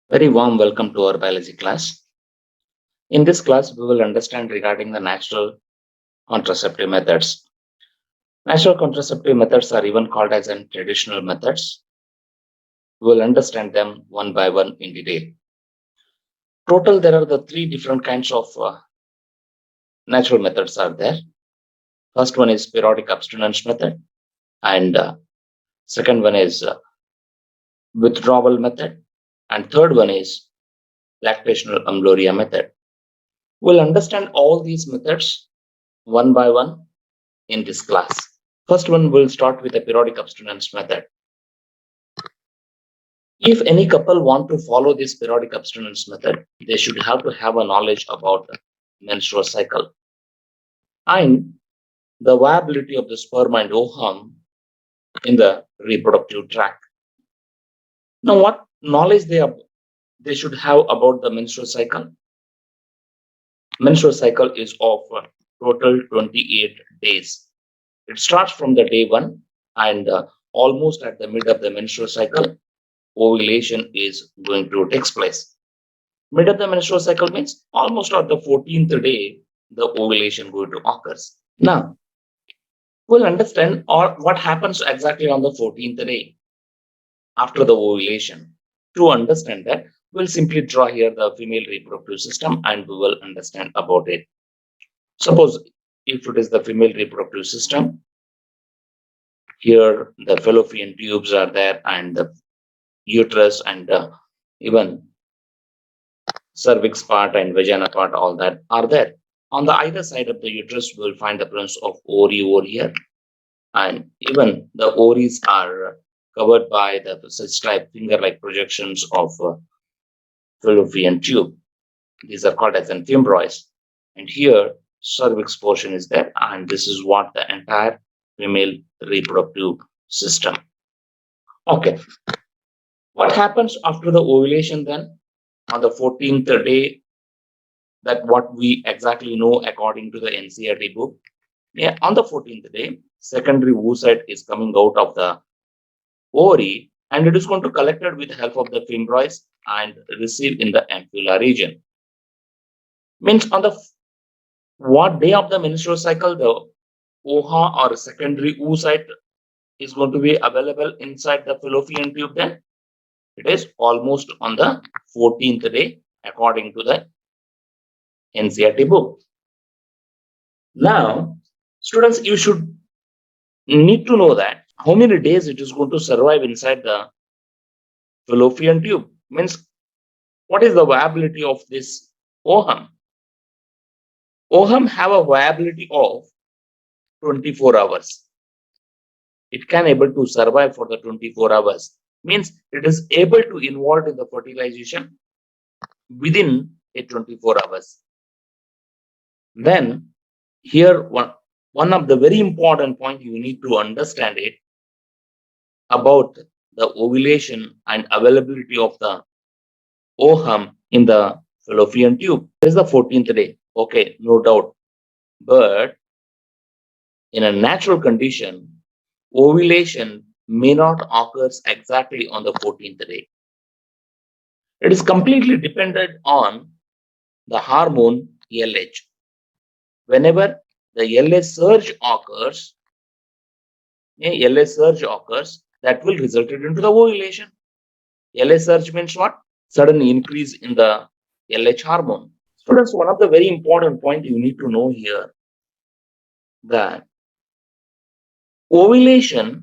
Very warm welcome to our biology class. In this class, we will understand regarding the natural contraceptive methods. Natural contraceptive methods are even called as traditional methods. We will understand them one by one in detail. Total, there are the three different kinds of natural methods are there. First one is periodic abstinence method, and second one is withdrawal method, and third one is lactation amenorrhea method. We'll understand all these methods one by one in this class. First one will start with the periodic abstinence method. If any couple want to follow this periodic abstinence method, they should have to have a knowledge about the menstrual cycle and the viability of the sperm and ovum in the reproductive tract. Now, what knowledge they should have about the menstrual cycle? Menstrual cycle is of total 28 days. It starts from the day one and almost at the mid of the menstrual cycle, ovulation is going to take place. Mid of the menstrual cycle means almost at the 14th day, the ovulation going to occur. Now, we'll understand what happens exactly on the 14th day after the ovulation. To understand that, we'll simply draw here the female reproductive system and we will understand about it. Suppose if it is the female reproductive system, here the fallopian tubes are there and the uterus and even cervix part and vagina part, all that are there. On the either side of the uterus, we will find the presence of ovary over here, and even the ovaries are covered by the such type finger-like projections of fallopian tube. These are called as fibroids, and here cervix portion is there, and this is what the entire female reproductive system. Okay, what happens after the ovulation then? On the 14th day, that what we exactly know according to the NCERT book. Yeah, on the 14th day, secondary oocyte is coming out of the ovary and it is going to collected with the help of the fibroids and receive in the ampulla region. Means on the what day of the menstrual cycle, the OHA or secondary oocyte is going to be available inside the fallopian tube then? It is almost on the 14th day according to the NCERT book. Now, students, you should need to know that how many days it is going to survive inside the fallopian tube. Means, what is the viability of this ovum? Ovum have a viability of 24 hours. It can able to survive for the 24 hours. Means it is able to involve in the fertilization within a 24 hours. Then here one of the very important point you need to understand it about the ovulation and availability of the ovum in the fallopian tube. This is the 14th day. Okay, no doubt. But in a natural condition, ovulation may not occur exactly on the 14th day. It is completely dependent on the hormone LH. Whenever the LH surge occurs, that will result into the ovulation. LH surge means what? Sudden increase in the LH hormone. Students, one of the very important points you need to know here that ovulation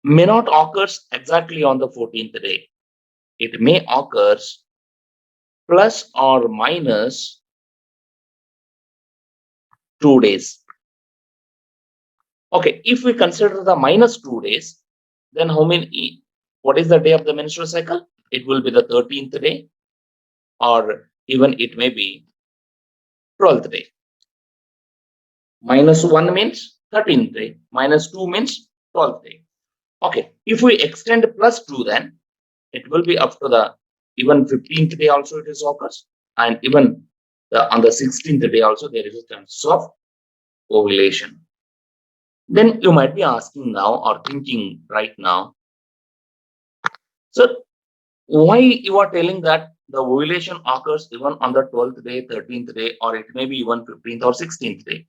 may not occur exactly on the 14th day. It may occur plus or minus 2 days. Okay, if we consider the minus 2 days, then what is the day of the menstrual cycle? It will be the 13th day, or even it may be 12th day. Minus 1 means 13th day, minus 2 means 12th day. Okay, if we extend plus 2, then it will be up to the even 15th day also it is occurs, and even on the 16th day also there is a chance of ovulation. Then you might be asking now or thinking right now, so Why you are telling that the ovulation occurs even on the 12th day, 13th day, or it may be even 15th or 16th day?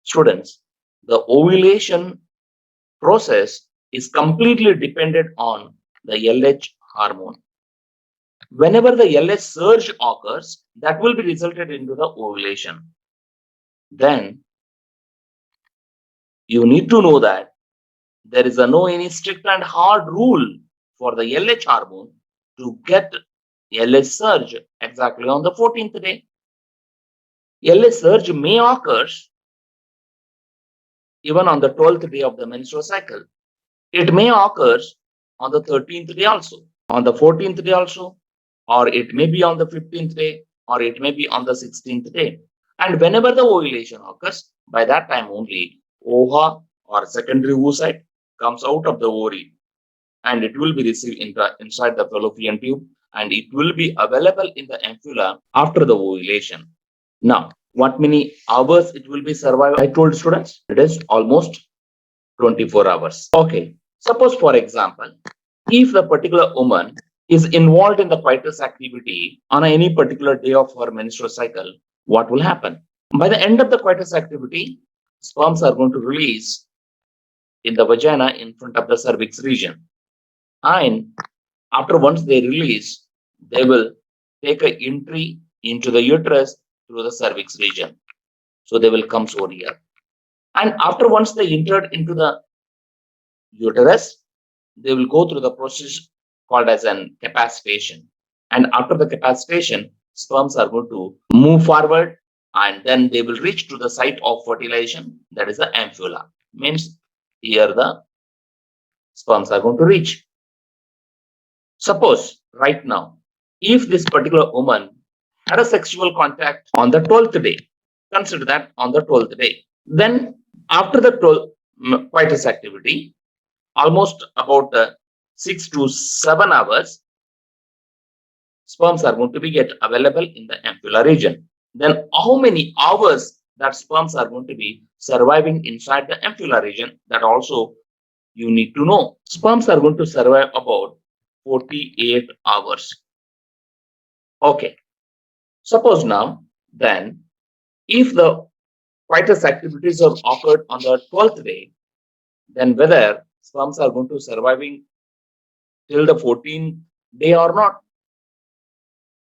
Students, the ovulation process is completely dependent on the LH hormone. Whenever the LH surge occurs, that will be resulted into the ovulation. Then you need to know that there is no any strict and hard rule for the LH hormone to get LH surge exactly on the 14th day. LH surge may occur even on the 12th day of the menstrual cycle. It may occur on the 13th day also, on the 14th day also, or it may be on the 15th day, or it may be on the 16th day. And whenever the ovulation occurs, by that time only, OVA or secondary oocyte comes out of the ovary and it will be received inside the fallopian tube and it will be available in the ampulla after the ovulation. Now, what many hours it will be survived? I told students it is almost 24 hours. Okay. Suppose, for example, if the particular woman is involved in the coitus activity on any particular day of her menstrual cycle, what will happen? By the end of the coitus activity, sperms are going to release in the vagina in front of the cervix region. And after once they release, they will take a entry into the uterus through the cervix region. So they will come over here. And after once they entered into the uterus, they will go through the process called as an capacitation. And after the capacitation, sperms are going to move forward and then they will reach to the site of fertilization, that is the ampulla. Means here the sperms are going to reach. Suppose right now, if this particular woman had a sexual contact on the 12th day, consider that on the 12th day, then after the 12th coitus activity, almost about 6 to 7 hours, sperms are going to be get available in the ampulla region. Then how many hours that sperms are going to be surviving inside the ampulla region, that also you need to know. Sperms are going to survive about 48 hours. Okay. Suppose now, then, if the coitus activities are occurred on the 12th day, then whether sperms are going to surviving till the 14th day or not?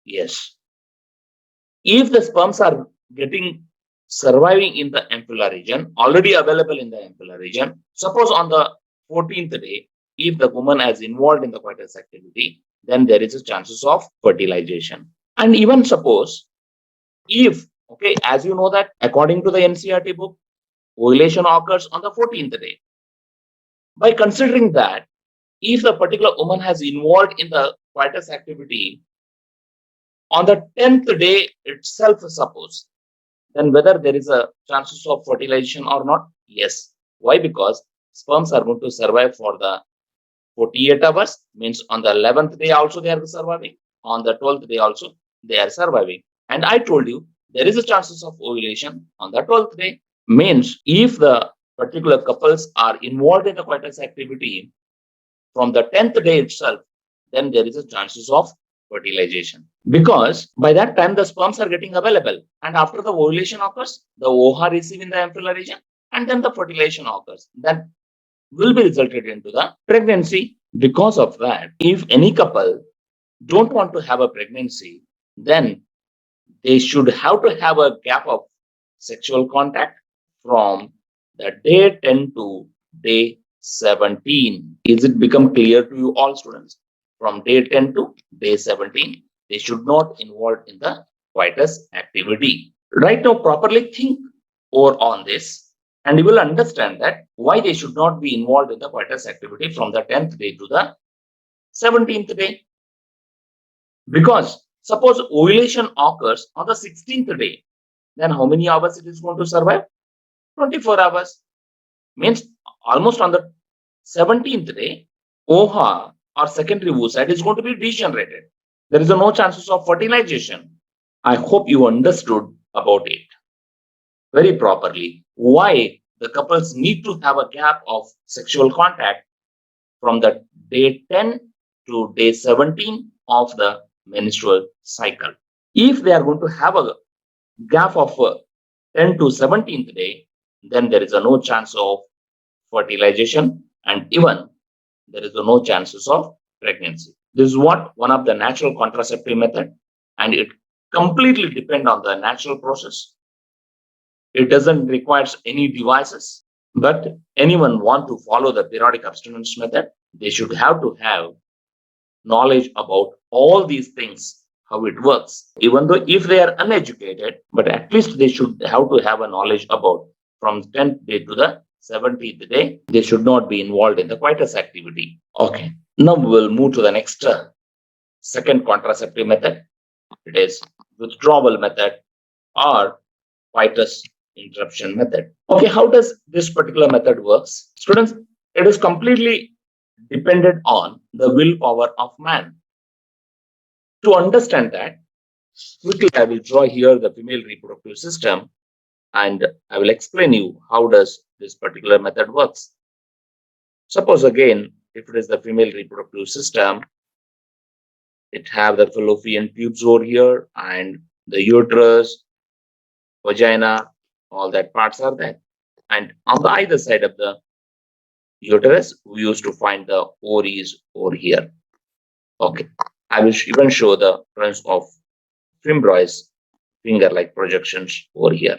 Yes. If the sperms are getting surviving in the ampulla region, already available in the ampulla region, suppose on the 14th day, if the woman is involved in the coitus activity, then there is a chances of fertilization. And even suppose if, okay, as you know that according to the NCERT book, ovulation occurs on the 14th day. By considering that, if the particular woman has involved in the coitus activity on the 10th day itself, suppose, then whether there is a chances of fertilization or not? Yes. Why? Because sperms are going to survive for the 48 hours, means on the 11th day also they are surviving, on the 12th day also they are surviving. And I told you there is a chances of ovulation on the 12th day, means if the particular couples are involved in the coitus activity from the 10th day itself, then there is a chances of fertilization, because by that time the sperms are getting available and after the ovulation occurs, the OHA receive in the ampulla region and then the fertilization occurs, that will be resulted into the pregnancy. Because of that, if any couple don't want to have a pregnancy, then they should have to have a gap of sexual contact from the day 10 to day 17. Is it become clear to you all, students? From day 10 to day 17, they should not involve in the coitus activity. Right now, properly think over on this and you will understand that why they should not be involved in the coitus activity from the 10th day to the 17th day. Because suppose ovulation occurs on the 16th day, then how many hours it is going to survive? 24 hours. Means almost on the 17th day, OHA or secondary oocyte is going to be degenerated. There is no chances of fertilization. I hope you understood about it very properly. Why the couples need to have a gap of sexual contact from the day 10 to day 17 of the menstrual cycle. If they are going to have a gap of 10 to 17th day, then there is a no chance of fertilization, and even there is no chances of pregnancy. This is what one of the natural contraceptive method, and it completely depend on the natural process. It doesn't require any devices, but anyone want to follow the periodic abstinence method, they should have to have knowledge about all these things, how it works. Even though if they are uneducated, but at least they should have to have a knowledge about from 10th day to the 17th day, they should not be involved in the coitus activity. Okay. Now we will move to the next second contraceptive method. It is withdrawal method or coitus interruption method. Okay, how does this particular method works? Students, it is completely dependent on the willpower of man. To understand that, quickly I will draw here the female reproductive system and I will explain you how does this particular method works. Suppose again, if it is the female reproductive system, it have the fallopian tubes over here and the uterus, vagina, all that parts are there. And on the either side of the uterus, we used to find the ovaries over here. Okay. I will even show the presence of fimbrious finger-like projections over here.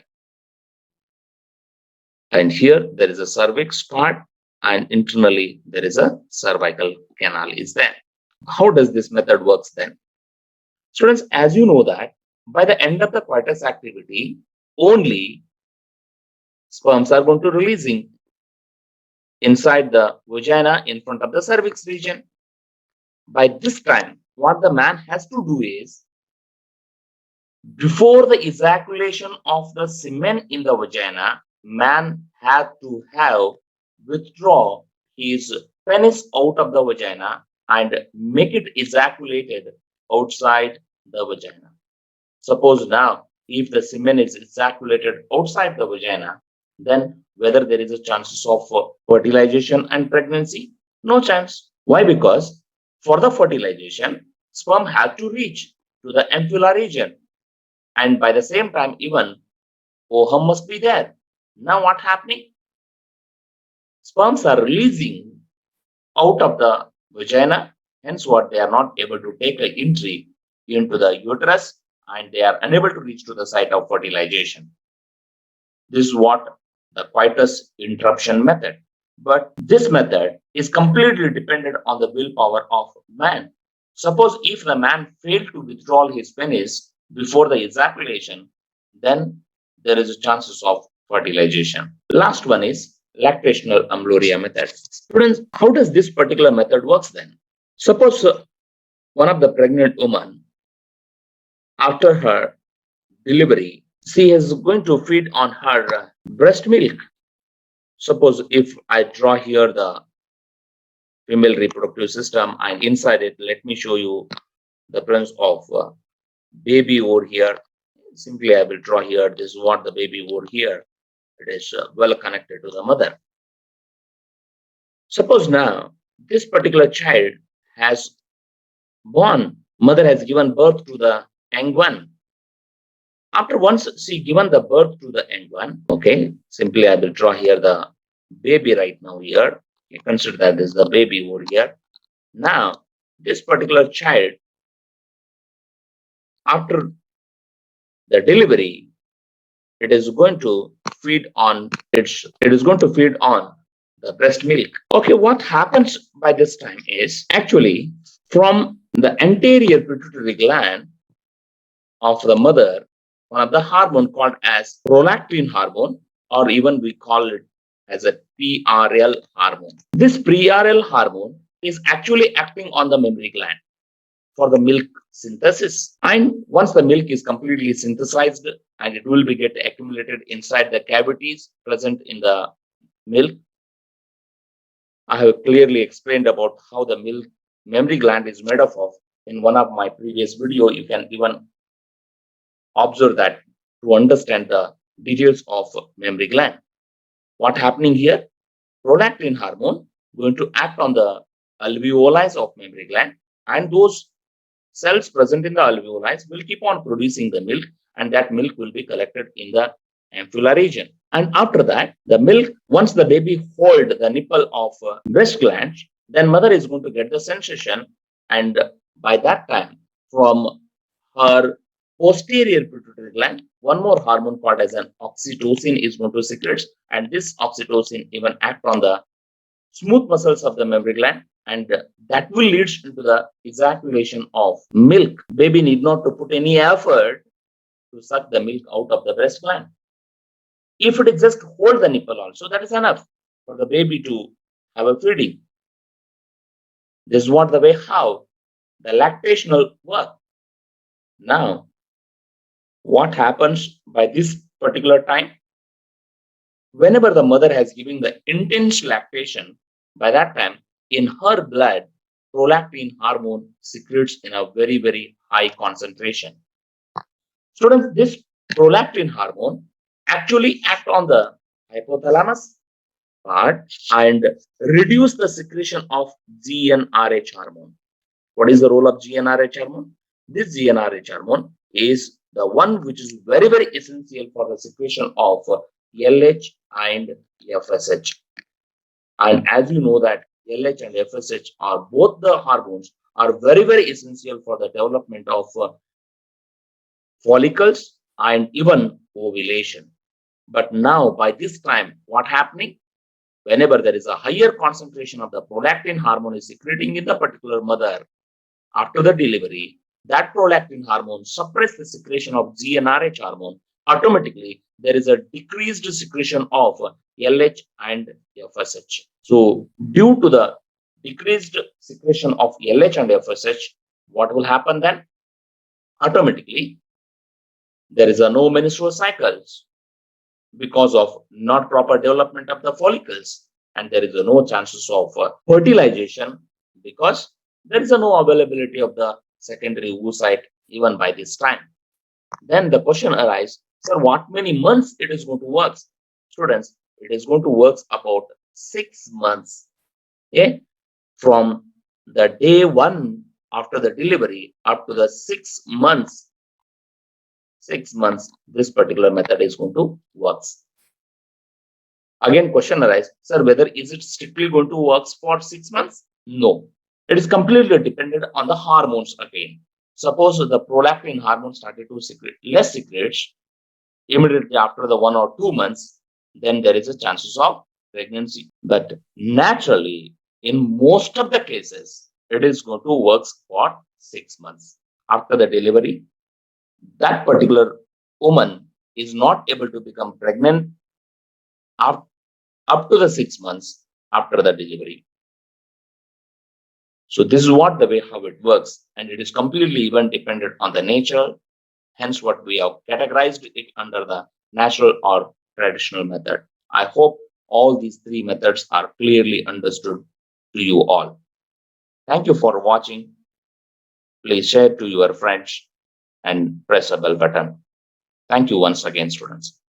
And here there is a cervix part, and internally there is a cervical canal is there. How does this method works then? Students, as you know that by the end of the coitus activity, only sperms are going to releasing inside the vagina in front of the cervix region. By this time, what the man has to do is, before the ejaculation of the semen in the vagina, man had to have withdraw his penis out of the vagina and make it ejaculated outside the vagina. Suppose now, if the semen is ejaculated outside the vagina, then whether there is a chances of fertilization and pregnancy? No chance. Why? Because for the fertilization, sperm had to reach to the ampulla region, and by the same time, even ovum must be there. Now, what happening? Sperms are releasing out of the vagina, hence what they are not able to take an entry into the uterus, and they are unable to reach to the site of fertilization. This is what the coitus interruption method. But this method is completely dependent on the willpower of man. Suppose if the man failed to withdraw his penis before the ejaculation, then there is a chances of fertilization. Last one is Lactation Amenorrhea method. Students, how does this particular method works then? Suppose one of the pregnant woman, after her delivery, she is going to feed on her breast milk. Suppose if I draw here the female reproductive system and inside it, let me show you the presence of baby over here. Simply I will draw here, this is what the baby over here. It is well connected to the mother. Suppose now this particular child has born, mother has given birth to the young one. After once she given the birth to the young one, okay, simply I will draw here the baby right now here. You consider that this is the baby over here. Now, this particular child, after the delivery, it is going to feed on the breast milk. Okay, what happens by this time is actually from the anterior pituitary gland of the mother, one of the hormone called as prolactin hormone, or even we call it as a PRL hormone. This PRL hormone is actually acting on the mammary gland for the milk synthesis. And once the milk is completely synthesized and it will be get accumulated inside the cavities present in the milk. I have clearly explained about how the milk mammary gland is made up of. In one of my previous video, you can even observe that to understand the details of mammary gland. What happening here? Prolactin hormone going to act on the alveoli of mammary gland, and those cells present in the alveoli will keep on producing the milk, and that milk will be collected in the ampulla region. And after that, the milk, once the baby hold the nipple of breast gland, then mother is going to get the sensation, and by that time, from her posterior pituitary gland, one more hormone called as an oxytocin is going to secrete, and this oxytocin even act on the smooth muscles of the mammary gland, and that will lead into the ejaculation of milk. Baby need not to put any effort to suck the milk out of the breast gland. If it is just hold the nipple also, that is enough for the baby to have a feeding. This is what the way how the lactational work. Now, what happens by this particular time? Whenever the mother has given the intense lactation, by that time, in her blood, prolactin hormone secretes in a very, very high concentration. Students, this prolactin hormone actually act on the hypothalamus part and reduce the secretion of GnRH hormone. What is the role of GnRH hormone? This GnRH hormone is the one which is very, very essential for the secretion of LH and FSH. And as you know that LH and FSH are both the hormones are very, very essential for the development of follicles and even ovulation. But now by this time, what happening? Whenever there is a higher concentration of the prolactin hormone is secreting in the particular mother after the delivery, that prolactin hormone suppresses the secretion of GnRH hormone. Automatically, there is a decreased secretion of LH and FSH. So, due to the decreased secretion of LH and FSH, what will happen then? Automatically, there is a no menstrual cycles because of not proper development of the follicles, and there is a no chances of fertilization because there is a no availability of the secondary oocyte even by this time. Then the question arises, sir, what many months it is going to work? Students, it is going to work about 6 months. Okay? From the day 1 after the delivery up to the 6 months. 6 months, this particular method is going to work. Again, question arises, sir, whether is it strictly going to work for 6 months? No. It is completely dependent on the hormones again. Suppose the prolactin hormone started to secrete less secretes immediately after the 1 or 2 months, then there is a chances of pregnancy. But naturally, in most of the cases, it is going to work for 6 months. After the delivery, that particular woman is not able to become pregnant up to the 6 months after the delivery. So this is what the way how it works, and it is completely even dependent on the nature. Hence, what we have categorized it under the natural or traditional method. I hope all these 3 methods are clearly understood to you all. Thank you for watching. Please share to your friends and press a bell button. Thank you once again, students.